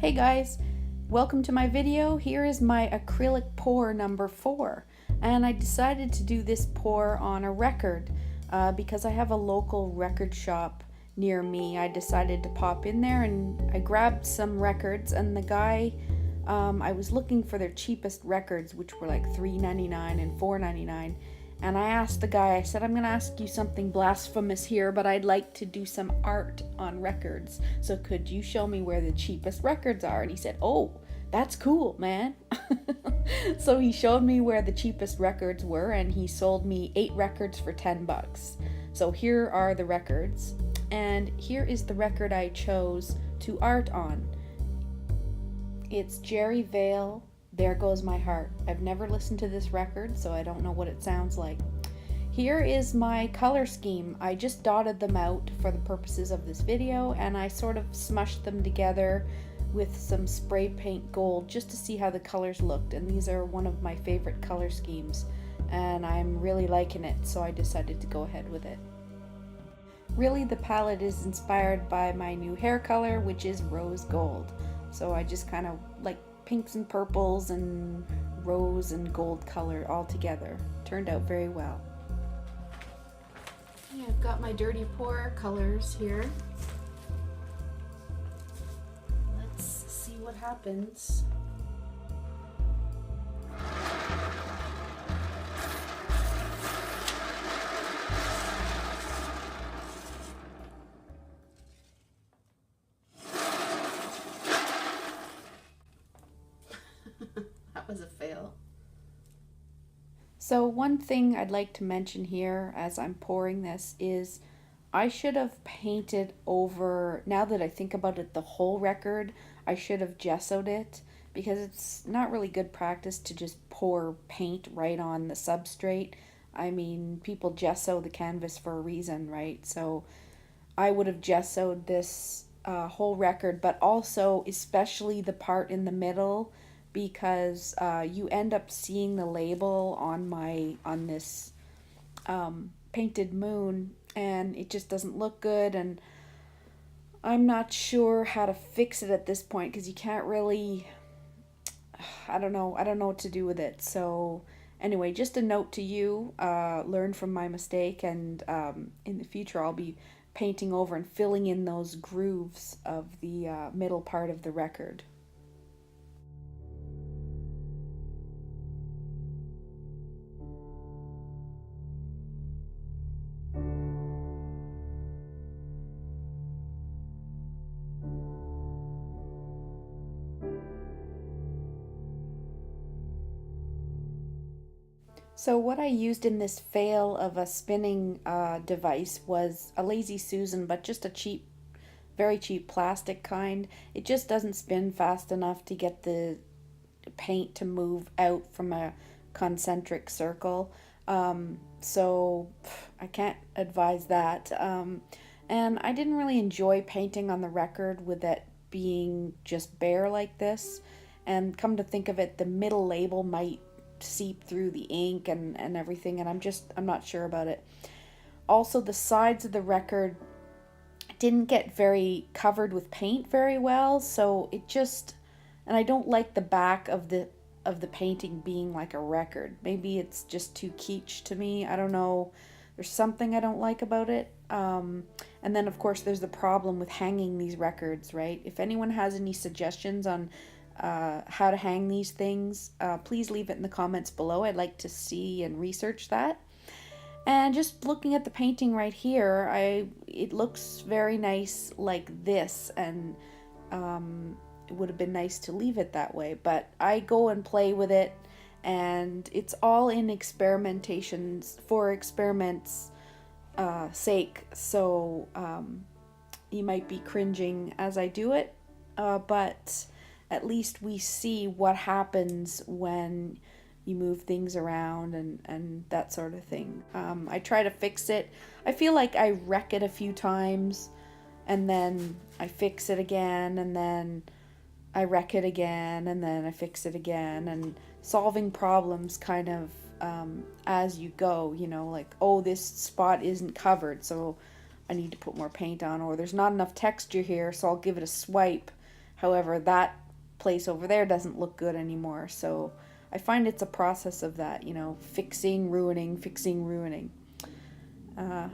Hey guys, welcome to my video. Here is my acrylic pour number 4, and I decided to do this pour on a record because I have a local record shop near me. I decided to pop in there and I grabbed some records, and the guy, I was looking for their cheapest records, which were like $3.99 and $4.99. And I asked the guy, I said, I'm going to ask you something blasphemous here, but I'd like to do some art on records. So could you show me where the cheapest records are? And he said, oh, that's cool, man. So he showed me where the cheapest records were, and he sold me 8 records for $10. So here are the records. And here is the record I chose to art on. It's Jerry Vale, There Goes My Heart. I've never listened to this record, so I don't know what it sounds like. Here is my color scheme. I just dotted them out for the purposes of this video, and I sort of smushed them together with some spray paint gold just to see how the colors looked. And these are one of my favorite color schemes, and I'm really liking it, so I decided to go ahead with it. Really, the palette is inspired by my new hair color, which is rose gold. So I just kind of like pinks and purples and rose and gold color all together. Turned out very well. Yeah, I've got my dirty pour colors here. Let's see what happens. That was a fail. So one thing I'd like to mention here as I'm pouring this is I should have painted over, now that I think about it, the whole record. I should have gessoed it, because it's not really good practice to just pour paint right on the substrate. I mean, people gesso the canvas for a reason, right? So I would have gessoed this whole record, but also especially the part in the middle, because you end up seeing the label on this painted moon, and it just doesn't look good, and I'm not sure how to fix it at this point, because you can't really, I don't know what to do with it. So anyway, just a note to you, learn from my mistake, and in the future I'll be painting over and filling in those grooves of the middle part of the record. So what I used in this fail of a spinning device was a Lazy Susan, but just a cheap, very cheap plastic kind. It just doesn't spin fast enough to get the paint to move out from a concentric circle. So I can't advise that. And I didn't really enjoy painting on the record with it being just bare like this. And come to think of it, the middle label might seep through the ink and everything, and I'm not sure about it. Also, the sides of the record didn't get very covered with paint very well, so it just, and I don't like the back of the painting being like a record. Maybe it's just too kitsch to me. I don't know. There's something I don't like about it. And then of course there's the problem with hanging these records, right? If anyone has any suggestions on how to hang these things, please leave it in the comments below. I'd like to see and research that. And just looking at the painting right here, it looks very nice like this, and it would have been nice to leave it that way, but I go and play with it, and it's all in experimentations for experiments sake. So you might be cringing as I do it, but at least we see what happens when you move things around and that sort of thing. I try to fix it. I feel like I wreck it a few times, and then I fix it again, and then I wreck it again, and then I fix it again, and solving problems kind of as you go, you know, like, oh, this spot isn't covered, so I need to put more paint on, or there's not enough texture here, so I'll give it a swipe However, that place over there doesn't look good anymore. So I find it's a process of that, you know, fixing, ruining, fixing, ruining. Uh,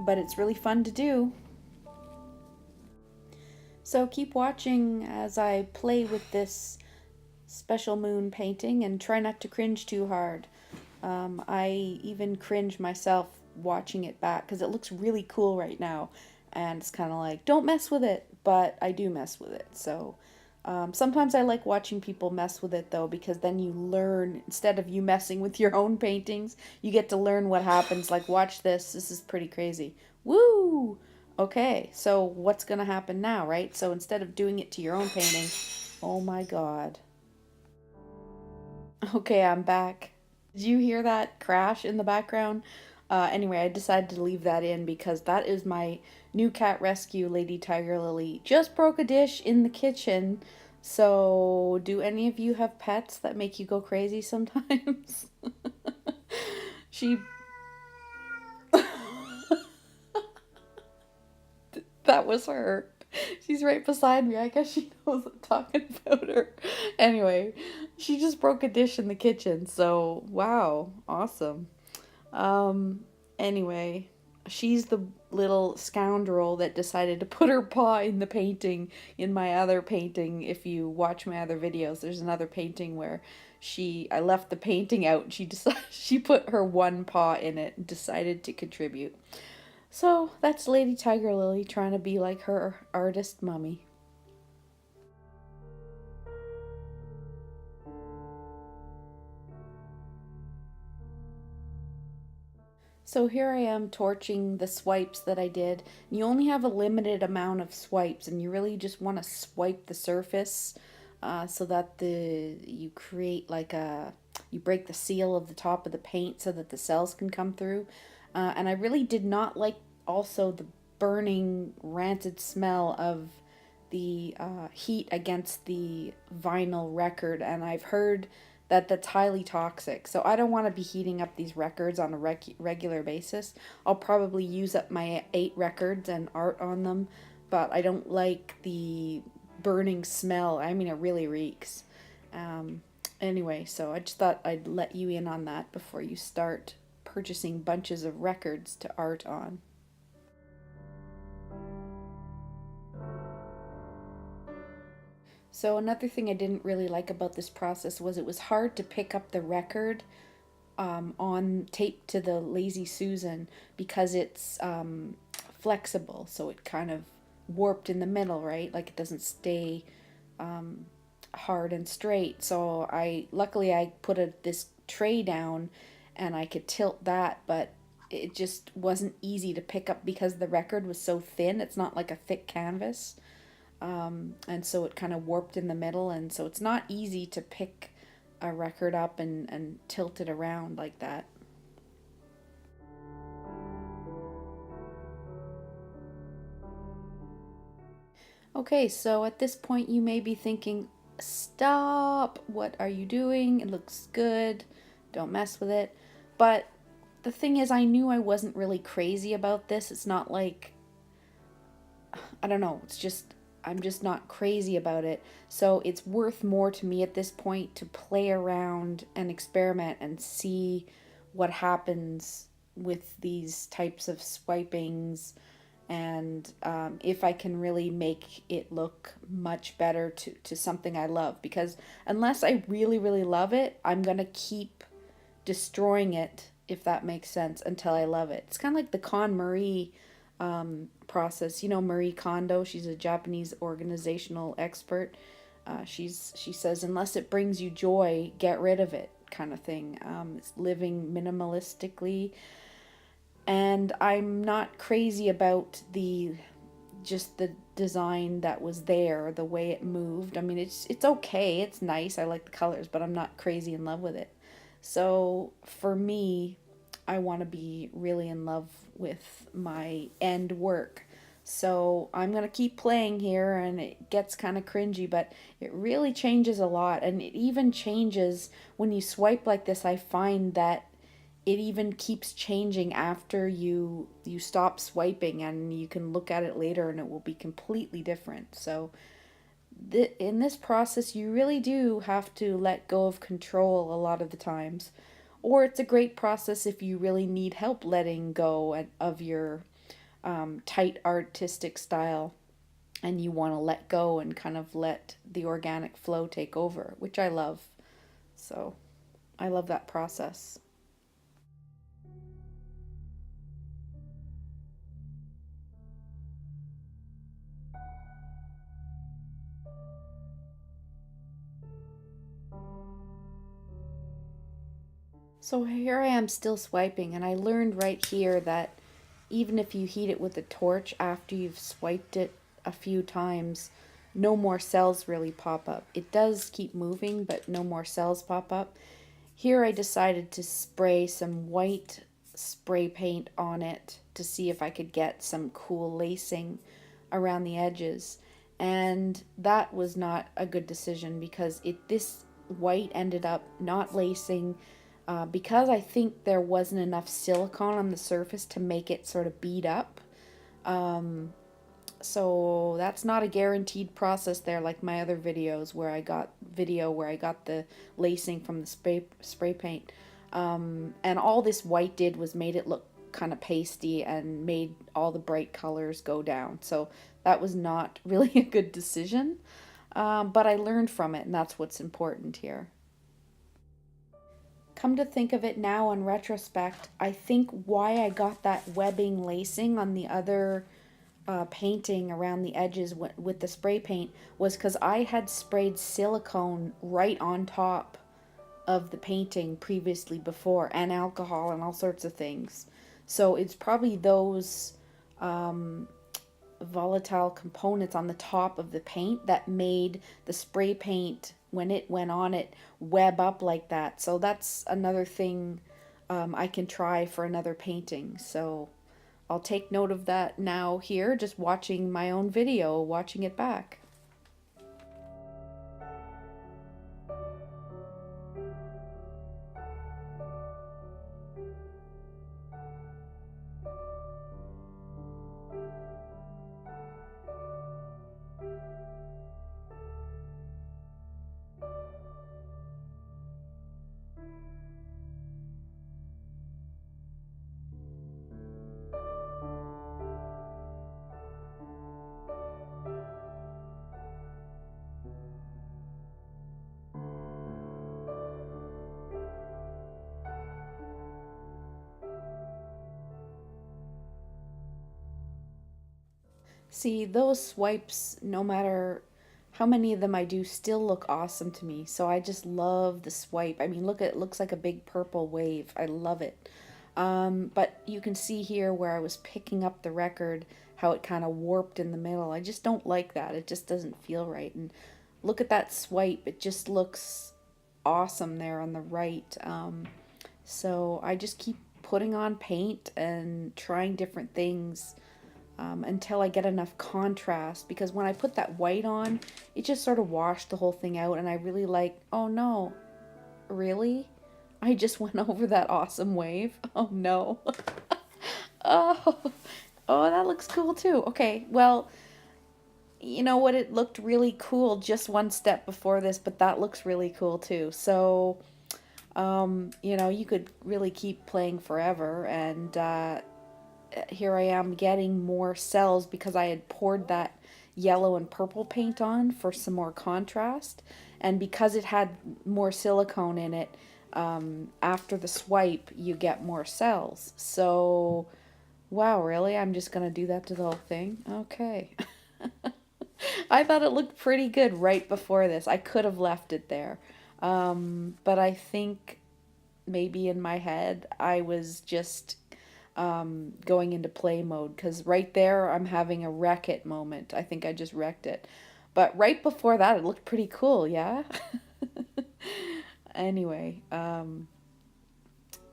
but it's really fun to do. So keep watching as I play with this special moon painting and try not to cringe too hard. I even cringe myself watching it back because it looks really cool right now. And it's kind of like, don't mess with it, but I do mess with it. So sometimes I like watching people mess with it though, because then you learn, instead of you messing with your own paintings, you get to learn what happens. Like, watch this. This is pretty crazy. Woo! Okay, so what's going to happen now, right? So instead of doing it to your own painting, oh my God. Okay, I'm back. Did you hear that crash in the background? Anyway, I decided to leave that in because that is my new cat rescue, Lady Tiger Lily. Just broke a dish in the kitchen. So, do any of you have pets that make you go crazy sometimes? She. That was her. She's right beside me. I guess she knows I'm talking about her. Anyway, she just broke a dish in the kitchen. So, wow, awesome. Um, anyway, she's the little scoundrel that decided to put her paw in the painting in my other painting. If you watch my other videos, there's another painting where I left the painting out and she put her one paw in it and decided to contribute. So that's Lady Tiger Lily trying to be like her artist mummy. So here I am torching the swipes that I did. You only have a limited amount of swipes, and you really just want to swipe the surface so that you create like you break the seal of the top of the paint so that the cells can come through. And I really did not like also the burning rancid smell of the heat against the vinyl record, and I've heard that that's highly toxic. So I don't want to be heating up these records on a regular basis. I'll probably use up my 8 records and art on them, but I don't like the burning smell. I mean, it really reeks. Anyway, so I just thought I'd let you in on that before you start purchasing bunches of records to art on. So another thing I didn't really like about this process was it was hard to pick up the record on tape to the Lazy Susan because it's flexible, so it kind of warped in the middle, right? Like it doesn't stay hard and straight. So luckily I put this tray down and I could tilt that, but it just wasn't easy to pick up because the record was so thin. It's not like a thick canvas. And so it kind of warped in the middle, and so it's not easy to pick a record up and tilt it around like that. Okay, so at this point you may be thinking, stop, what are you doing? It looks good, don't mess with it. But the thing is, I knew I wasn't really crazy about this. It's not like, I don't know, I'm just not crazy about it. So it's worth more to me at this point to play around and experiment and see what happens with these types of swipings, and if I can really make it look much better to something I love. Because unless I really, really love it, I'm going to keep destroying it, if that makes sense, until I love it. It's kind of like the KonMari process. You know, Marie Kondo, she's a Japanese organizational expert. She says, unless it brings you joy, get rid of it, kind of thing. It's living minimalistically, and I'm not crazy about just the design that was there, the way it moved. I mean, it's okay, it's nice, I like the colors, but I'm not crazy in love with it. So for me, I want to be really in love with my end work. So I'm going to keep playing here, and it gets kind of cringy, but it really changes a lot. And it even changes when you swipe like this. I find that it even keeps changing after you stop swiping, and you can look at it later and it will be completely different. So In this process, you really do have to let go of control a lot of the times. Or it's a great process if you really need help letting go of your tight artistic style and you want to let go and kind of let the organic flow take over, which I love. So I love that process. So here I am still swiping, and I learned right here that even if you heat it with a torch after you've swiped it a few times, no more cells really pop up. It does keep moving, but no more cells pop up. Here I decided to spray some white spray paint on it to see if I could get some cool lacing around the edges. And that was not a good decision because this white ended up not lacing because I think there wasn't enough silicone on the surface to make it sort of bead up. Um, so that's not a guaranteed process there like my other videos where I got the lacing from the spray paint. And all this white did was made it look kind of pasty and made all the bright colors go down. So that was not really a good decision. But I learned from it, and that's what's important here. Come to think of it now in retrospect, I think why I got that webbing lacing on the other painting around the edges with the spray paint was because I had sprayed silicone right on top of the painting previously before, and alcohol and all sorts of things. So it's probably those um, volatile components on the top of the paint that made the spray paint, when it went on it, web up like that. So that's another thing I can try for another painting. So I'll take note of that now here, just watching my own video, watching it back. See, those swipes, no matter how many of them I do, still look awesome to me. So I just love the swipe. I mean, look, it looks like a big purple wave. I love it. But you can see here where I was picking up the record, how it kind of warped in the middle. I just don't like that. It just doesn't feel right. And look at that swipe. It just looks awesome there on the right. So I just keep putting on paint and trying different things until I get enough contrast, because when I put that white on, it just sort of washed the whole thing out, and I really like, oh no, really? I just went over that awesome wave? Oh no. Oh, oh, that looks cool too. Okay, well, you know what? It looked really cool just one step before this, but that looks really cool too. So, you know, you could really keep playing forever, and here I am getting more cells because I had poured that yellow and purple paint on for some more contrast. And because it had more silicone in it, after the swipe, you get more cells. So, wow, really? I'm just going to do that to the whole thing? Okay. I thought it looked pretty good right before this. I could have left it there. But I think maybe in my head, I was just going into play mode, because right there I'm having a wreck it moment. I think I just wrecked it. But right before that, it looked pretty cool, yeah? Anyway,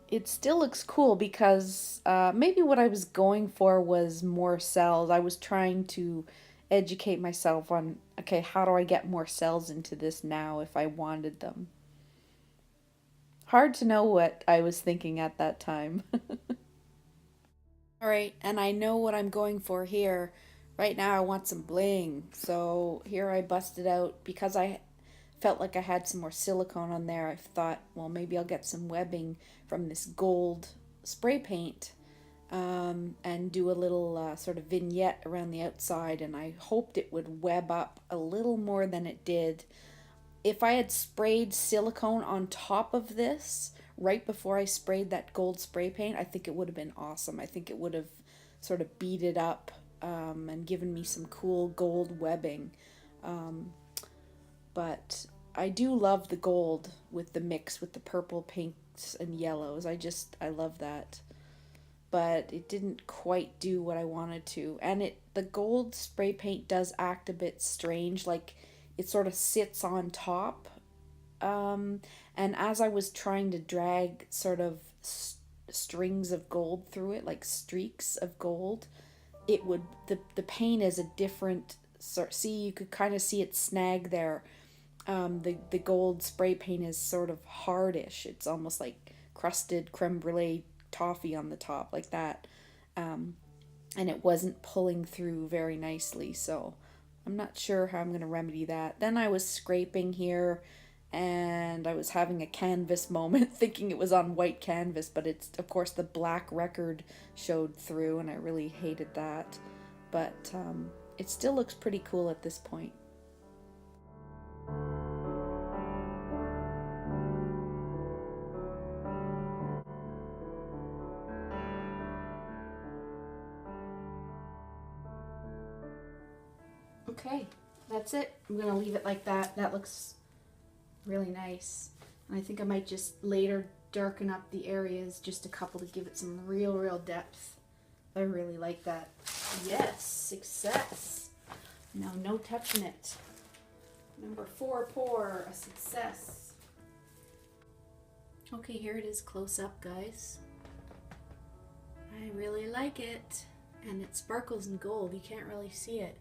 it still looks cool because maybe what I was going for was more cells. I was trying to educate myself on, okay, how do I get more cells into this now if I wanted them? Hard to know what I was thinking at that time. All right, and I know what I'm going for here. Right now I want some bling. So here I busted out, because I felt like I had some more silicone on there. I thought, well, maybe I'll get some webbing from this gold spray paint, and do a little sort of vignette around the outside. And I hoped it would web up a little more than it did. If I had sprayed silicone on top of this right before I sprayed that gold spray paint, I think it would have been awesome. I think it would have sort of beat it up, and given me some cool gold webbing. But I do love the gold with the mix with the purple, pinks, and yellows. I love that. But it didn't quite do what I wanted to. And the gold spray paint does act a bit strange, like it sort of sits on top. And as I was trying to drag sort of strings of gold through it, like streaks of gold, it would the paint is a different sort. See, you could kind of see it snag there. The gold spray paint is sort of hardish. It's almost like crusted creme brulee toffee on the top, like that. And it wasn't pulling through very nicely, so I'm not sure how I'm going to remedy that. Then I was scraping here, and I was having a canvas moment thinking it was on white canvas, but it's, of course, the black record showed through, and I really hated that. But it still looks pretty cool at this point. Okay, that's it. I'm going to leave it like that. That looks really nice. And I think I might just later darken up the areas, just a couple, to give it some real depth. I really like that. Yes, success. Now no touching it. Number 4 pour, a success. Okay, here it is close up, guys. I really like it. And it sparkles in gold. You can't really see it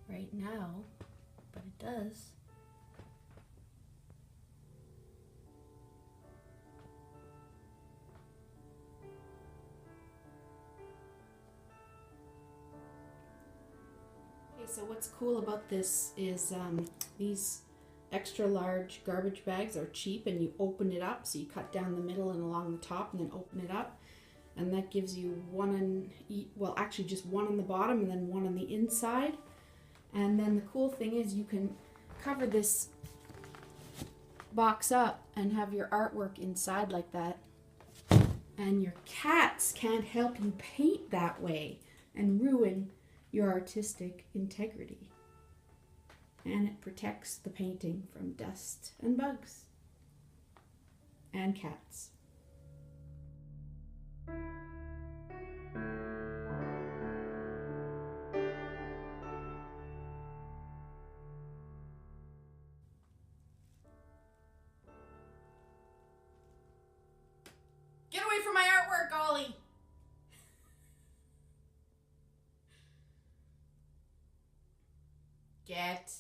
right now, but it does. Okay, so what's cool about this is these extra large garbage bags are cheap, and you open it up, so you cut down the middle and along the top and then open it up, and that gives you actually just one on the bottom and then one on the inside. And then the cool thing is you can cover this box up and have your artwork inside like that. And your cats can't help you paint that way and ruin your artistic integrity. And it protects the painting from dust and bugs and cats. Get away from my artwork, Ollie! Get